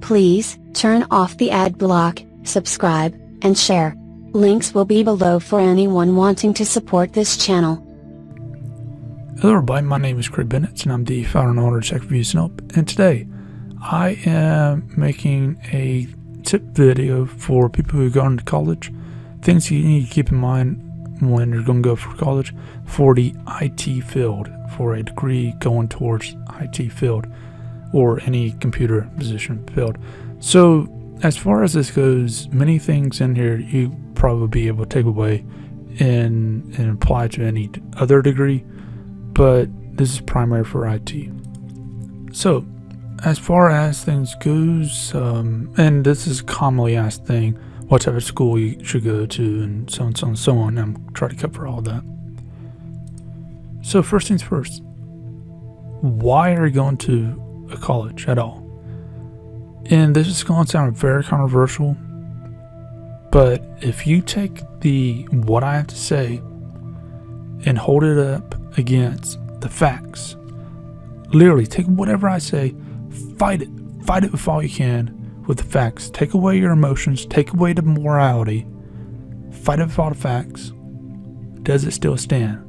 Please, turn off the ad block, subscribe, and share. Links will be below for anyone wanting to support this channel. Hello everybody, my name is Craig Bennett and I'm the founder and owner of Tech Reviews and Help. And today, I am making a tip video for people who go into college. Things you need to keep in mind when you're going to go for college for the IT field, for a degree going towards IT field or any computer position field. So as far as this goes, many things in here you probably be able to take away and apply to any other degree, but this is primary for IT. So as far as things goes, and this is a commonly asked thing, what type of school you should go to, and so on and so on and so on. I'm trying to cover all that. So first things first, why are you going to a college at all? And this is going to sound very controversial, but if you take what I have to say and hold it up against the facts, literally take whatever I say, fight it with all you can with the facts. Take away your emotions, take away the morality, fight it with all the facts. Does it still stand?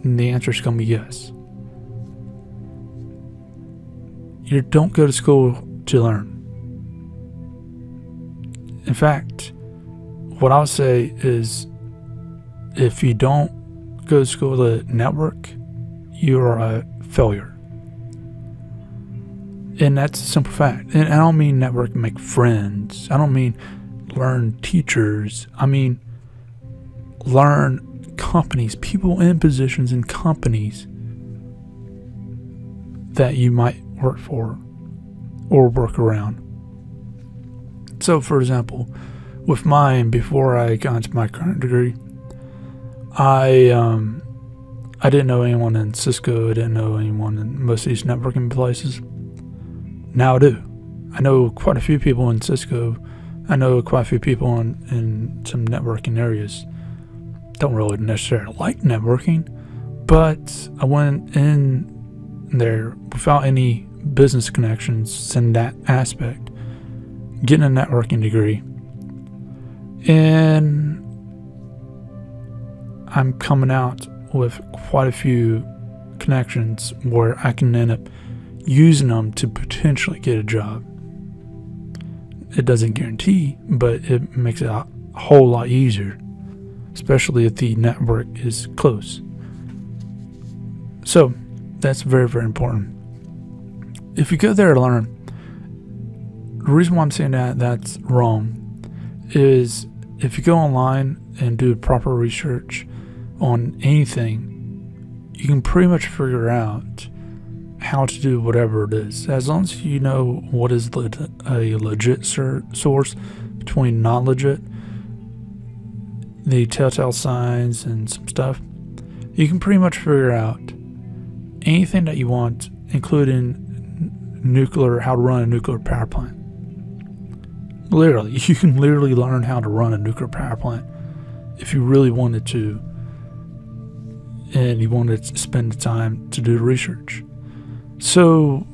And the answer is going to be yes. You don't go to school to learn. In fact, what I would say is, if you don't go to school to network, you are a failure. And that's a simple fact. And I don't mean network make friends. I don't mean learn teachers. I mean learn companies, people in positions in companies that you might work for or work around. So for example, with mine, before I got into my current degree, I didn't know anyone in Cisco. I didn't know anyone in most of these networking places. Now I do. I know quite a few people in Cisco. I know quite a few people in some networking areas. Don't really necessarily like networking, but I went in there without any business connections in that aspect, getting a networking degree, and I'm coming out with quite a few connections where I can end up using them to potentially get a job. It doesn't guarantee, but it makes it a whole lot easier, especially if the network is close. So that's very, very important. If you go there to learn, the reason why I'm saying that's wrong is, if you go online and do proper research on anything, you can pretty much figure out how to do whatever it is, as long as you know what is a legit source between not legit, the telltale signs and some stuff. You can pretty much figure out anything that you want, including nuclear, how to run a nuclear power plant. Literally, you can literally learn how to run a nuclear power plant if you really wanted to, and you wanted to spend the time to do the research. So,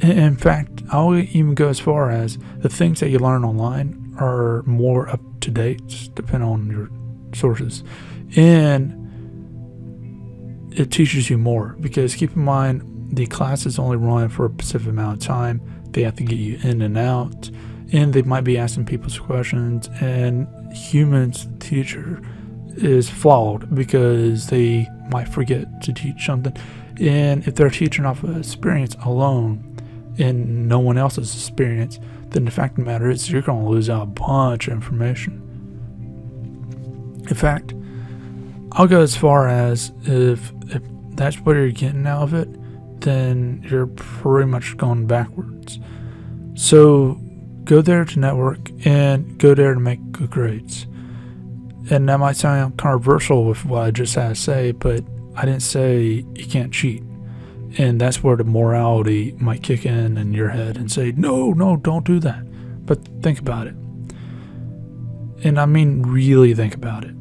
in fact, I'll even go as far as the things that you learn online are more up to date, depending on your sources, and it teaches you more, because keep in mind, the classes only run for a specific amount of time. They have to get you in and out, and they might be asking people's questions, and humans teacher is flawed because they might forget to teach something. And if they're teaching off of experience alone and no one else's experience, then the fact of the matter is you're going to lose out a bunch of information. In fact, I'll go as far as, if that's what you're getting out of it, then you're pretty much going backwards. So go there to network and go there to make good grades. And that might sound controversial with what I just had to say, but I didn't say you can't cheat. And that's where the morality might kick in your head and say, no, don't do that. But think about it. And I mean really think about it.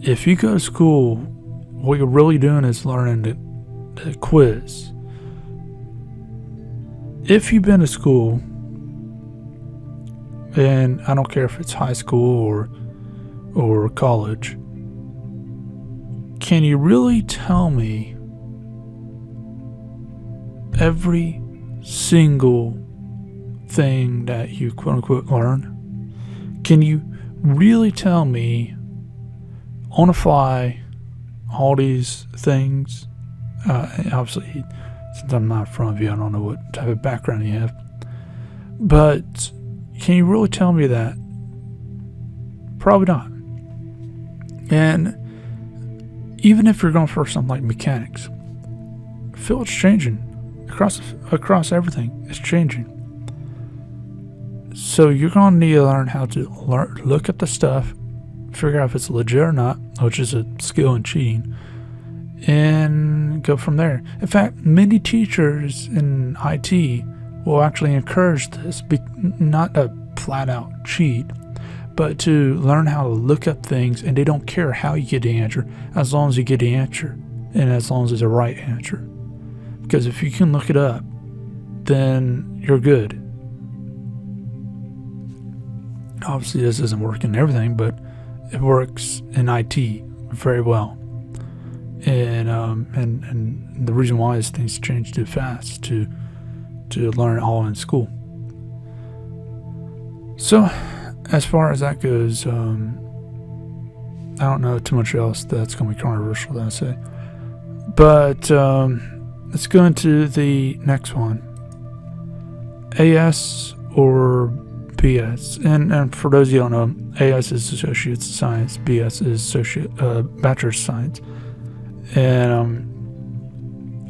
If you go to school, what you're really doing is learning the quiz. if you've been to school, and I don't care if it's high school or college, can you really tell me every single thing that you quote unquote learn? Can you really tell me on the fly all these things? Obviously, since I'm not in front of you, I don't know what type of background you have, but can you really tell me that? Probably not. And even if you're going for something like mechanics, field's changing across everything. It's changing. So you're going to need to learn how to look at the stuff, figure out if it's legit or not, which is a skill in cheating, and go from there. In fact, many teachers in IT will actually encourage this, not a flat-out cheat, but to learn how to look up things, and they don't care how you get the answer, as long as you get the answer, and as long as it's the right answer. Because if you can look it up, then you're good. Obviously, this doesn't work in everything, but it works in IT very well. And the reason why is things change too fast to learn all in school. So, as far as that goes, I don't know too much else that's going to be controversial that I say. But let's go into the next one. AS or BS. And for those of you who don't know, AS is Associate's Science, BS is Bachelor's Science. And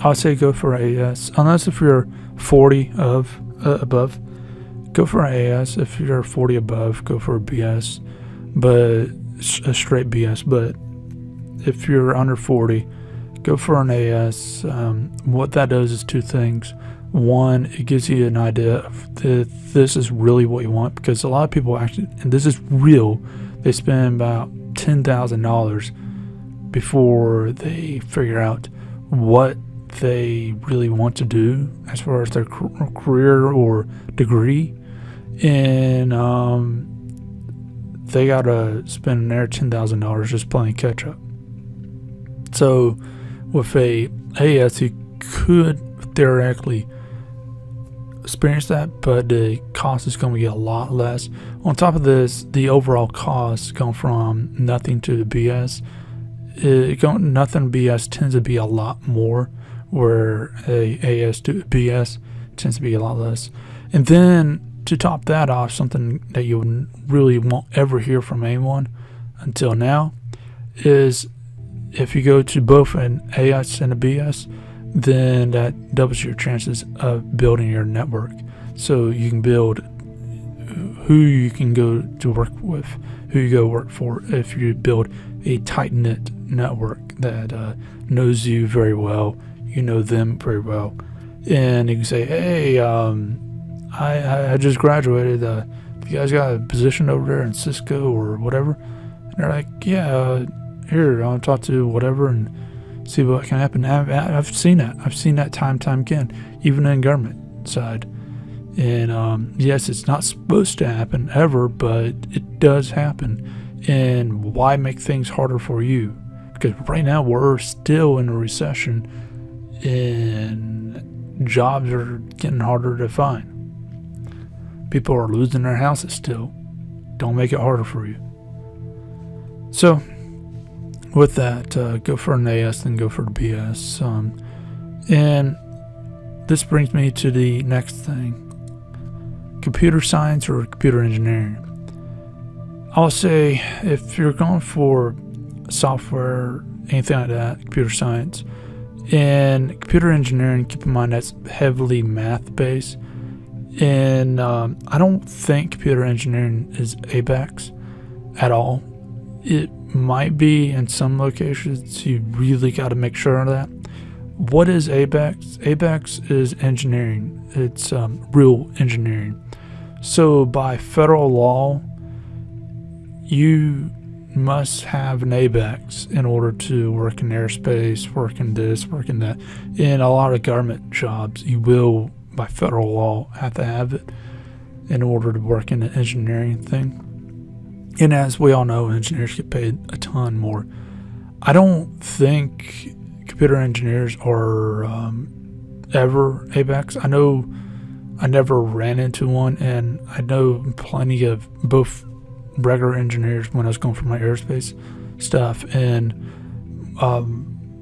I'll say go for AS, unless if you're 40 above. Go for an AS. If you're 40 above, go for a BS, but a straight BS. But if you're under 40, go for an AS. What that does is two things. One, it gives you an idea of if this is really what you want, because a lot of people actually, and this is real, they spend about $10,000 before they figure out what they really want to do as far as their career or degree, and they gotta spend their $10,000 just playing catch up. So with a AS, you could theoretically experience that, but the cost is going to get a lot less. On top of this, the overall cost going from nothing to the BS, nothing BS tends to be a lot more, where a AS to BS tends to be a lot less. And then to top that off, something that you really won't ever hear from anyone until now is if you go to both an AS and a BS, then that doubles your chances of building your network. So you can build who you can go to work with, who you go work for, if you build a tight-knit network that knows you very well, you know them very well, and you can say, hey, I just graduated, you guys got a position over there in Cisco or whatever? And they're like, yeah, here, I'll talk to whatever and see what can happen. I've seen that. I've seen that time again, even in government side. And yes, it's not supposed to happen ever, but it does happen. And why make things harder for you? Because right now we're still in a recession, and jobs are getting harder to find. People are losing their houses still. Don't make it harder for you. So with that, go for an AS, then go for a BS. And this brings me to the next thing. Computer science or computer engineering. I'll say if you're going for software, anything like that, computer science, and computer engineering, keep in mind that's heavily math-based. And I don't think computer engineering is ABACS at all. It might be in some locations. You really got to make sure of that. What is ABACS? ABACS is engineering. It's real engineering. So by federal law, you must have an ABACS in order to work in aerospace, work in this, work in that. In a lot of government jobs, you will by federal law have to have it in order to work in the engineering thing. And as we all know, engineers get paid a ton more. I don't think computer engineers are ever ABEX. I know I never ran into one, and I know plenty of both regular engineers when I was going for my aerospace stuff and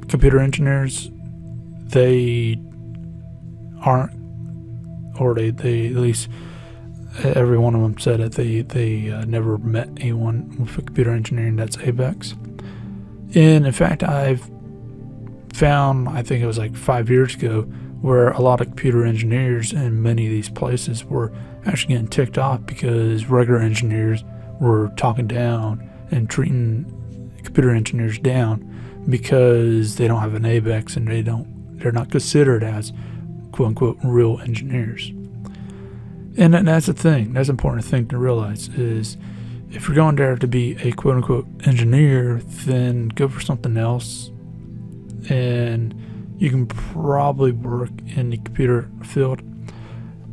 computer engineers. They aren't, or they at least every one of them said that they never met anyone with computer engineering that's ABEX. And in fact, I've found, I think it was like 5 years ago, where a lot of computer engineers in many of these places were actually getting ticked off because regular engineers were talking down and treating computer engineers down because they don't have an ABEX and they're not considered as quote unquote real engineers. And that's the thing. That's an important thing to realize is if you're going there to be a quote unquote engineer, then go for something else, and you can probably work in the computer field,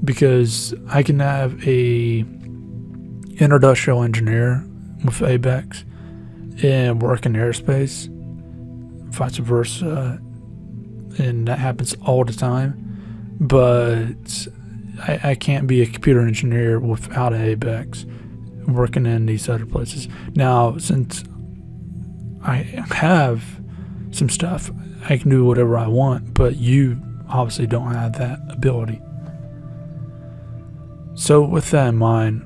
because I can have a industrial engineer with ABEX and work in aerospace, vice versa, and that happens all the time. But I can't be a computer engineer without an ABEX working in these other places. Now, since I have some stuff, I can do whatever I want, but you obviously don't have that ability. So with that in mind,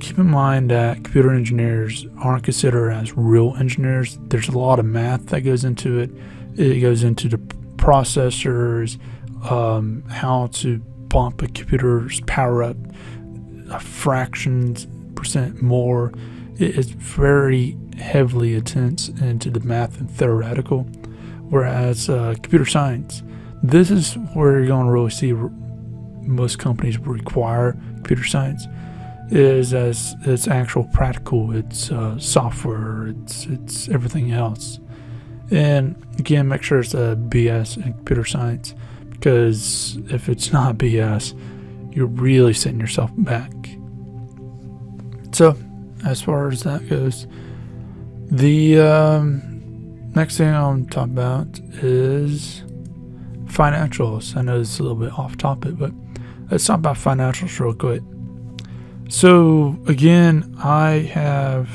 keep in mind that computer engineers aren't considered as real engineers. There's a lot of math that goes into it. It goes into the processors, how to bump a computer's power up a fractions % more. It's very heavily intense into the math and theoretical. Whereas computer science, this is where you're going to really see most companies require computer science, is as it's actual practical. It's software. It's everything else. And again, make sure it's a BS in computer science, because if it's not BS, you're really setting yourself back. So, as far as that goes, the next thing I want to talk about is financials. I know this is a little bit off topic, but let's talk about financials real quick. So, again, I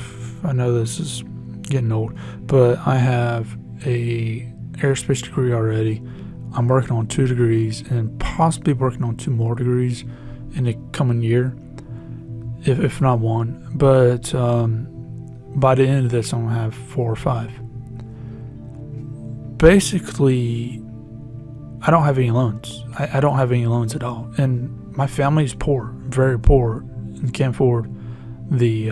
know this is getting old, but I have a aerospace degree already. I'm working on 2 degrees and possibly working on 2 more degrees in the coming year, if not 1. But by the end of this, I'm going to have 4 or 5. Basically, I don't have any loans. I don't have any loans at all. And my family is poor, very poor, and can't afford the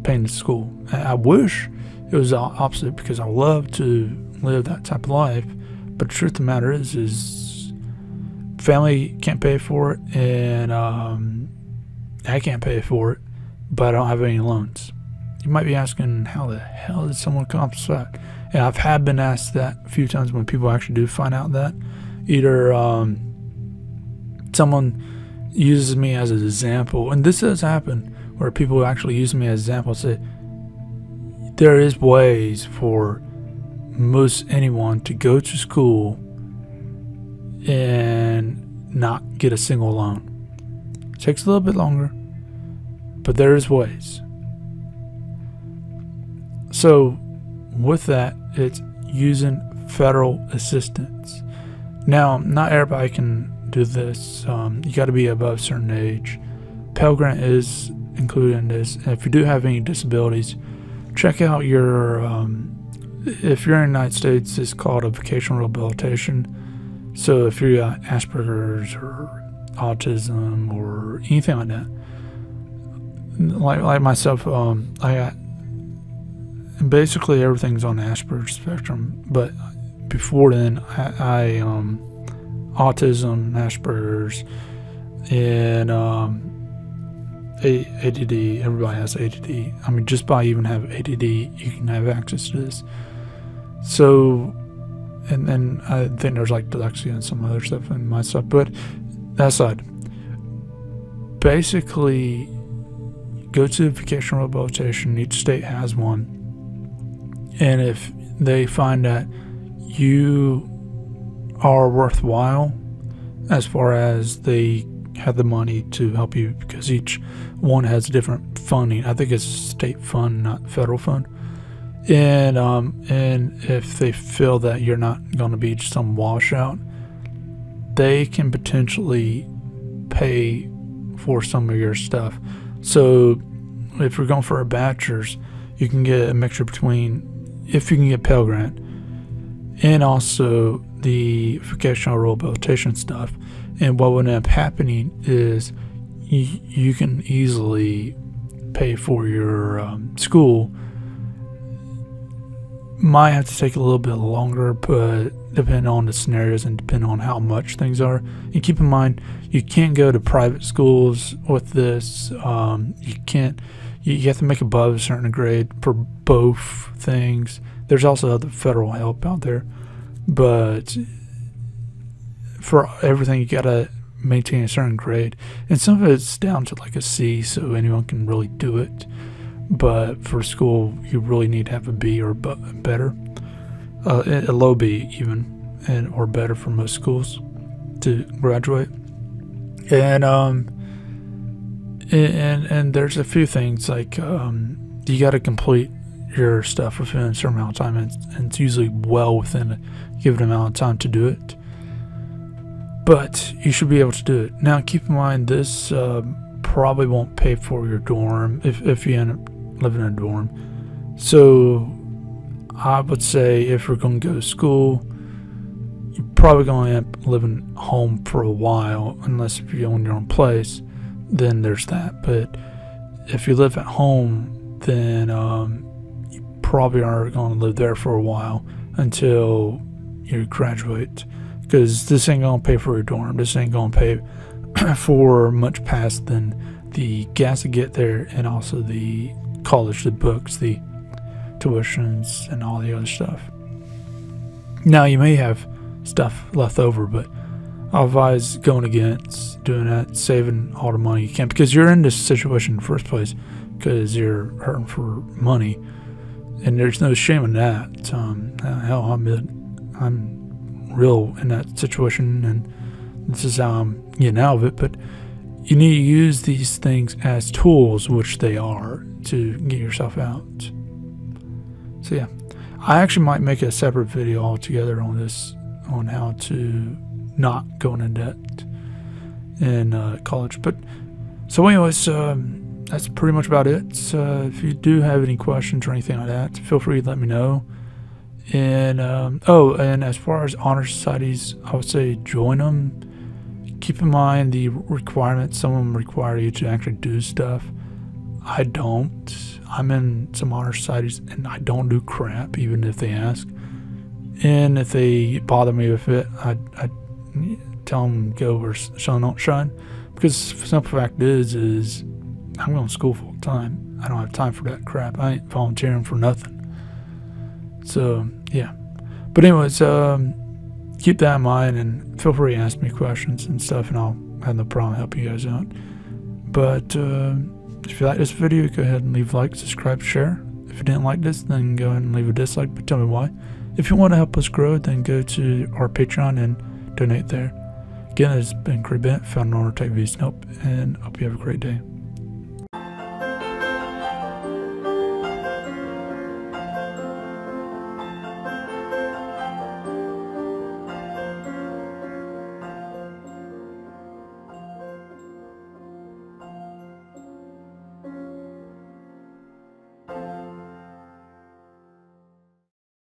paying the school. I wish it was the opposite, because I love to live that type of life. But the truth of the matter is family can't pay for it, and I can't pay for it, but I don't have any loans. You might be asking, how the hell did someone accomplish that? And I've been asked that a few times when people actually do find out that. Either someone uses me as an example, and this does happen, where people actually use me as an example and say, there is ways for most anyone to go to school and not get a single loan. It takes a little bit longer, but there is ways. So with that, it's using federal assistance. Now, not everybody can do this. You got to be above a certain age. Pell Grant is included in this. And if you do have any disabilities, check out your if you're in the United States, it's called a vocational rehabilitation. So if you got Asperger's or autism or anything like that, like myself, I got basically everything's on the Asperger's spectrum. But before then, I autism, Asperger's, and ADD. Everybody has ADD. I mean, just by even having ADD, you can have access to this. So and I think there's like dyslexia and some other stuff in my stuff. But that aside, basically, go to vocational rehabilitation. Each state has one, and if they find that you are worthwhile, as far as they have the money to help you, because each one has different funding. I think it's state fund, not federal fund. And if they feel that you're not going to be some washout, they can potentially pay for some of your stuff. So if you're going for a bachelor's, you can get a mixture between, if you can get Pell Grant and also the vocational rehabilitation stuff. And what would end up happening is you can easily pay for your school. Might have to take a little bit longer, but depending on the scenarios and depending on how much things are. And keep in mind, you can't go to private schools with this. You can't. You have to make above a certain grade for both things. There's also other federal help out there, but for everything you gotta maintain a certain grade, and some of it's down to like a C, so anyone can really do it. But for school, you really need to have a B or better, a low B even, or better for most schools to graduate. And there's a few things like you got to complete your stuff within a certain amount of time, and it's usually well within a given amount of time to do it. But you should be able to do it. Now, keep in mind, this probably won't pay for your dorm if you end up living in a dorm. So I would say if you're going to go to school, you're probably going to end up living home for a while, unless if you own your own place, then there's that. But if you live at home, then you probably are going to live there for a while until you graduate, because this ain't going to pay for your dorm. This ain't going to pay for much past than the gas to get there, and also the college, the books, the tuitions, and all the other stuff. Now, you may have stuff left over, but I advise going against doing that, saving all the money you can, because you're in this situation in the first place because you're hurting for money, and there's no shame in that. Hell, I'm real in that situation, and this is how I'm getting out of it. But you need to use these things as tools, which they are, to get yourself out. So yeah, I actually might make a separate video altogether on this, on how to not go into debt in college. But so anyways, that's pretty much about it. If you do have any questions or anything like that, feel free to let me know. And and as far as honor societies, I would say join them. Keep in mind the requirements. Some of them require you to actually do stuff. I don't. I'm in some honor societies, and I don't do crap, even if they ask. And if they bother me with it, I tell them go or shine, don't shine. Because the simple fact is I'm going to school full time. I don't have time for that crap. I ain't volunteering for nothing. So yeah. But anyways, keep that in mind, and feel free to ask me questions and stuff, and I'll have no problem helping you guys out. But if you like this video, go ahead and leave a like, subscribe, share. If you didn't like this, then go ahead and leave a dislike, but tell me why. If you want to help us grow, then go to our Patreon and donate there. Again, it's been Craig Bennett, founder of Tech V's Nope, and hope you have a great day.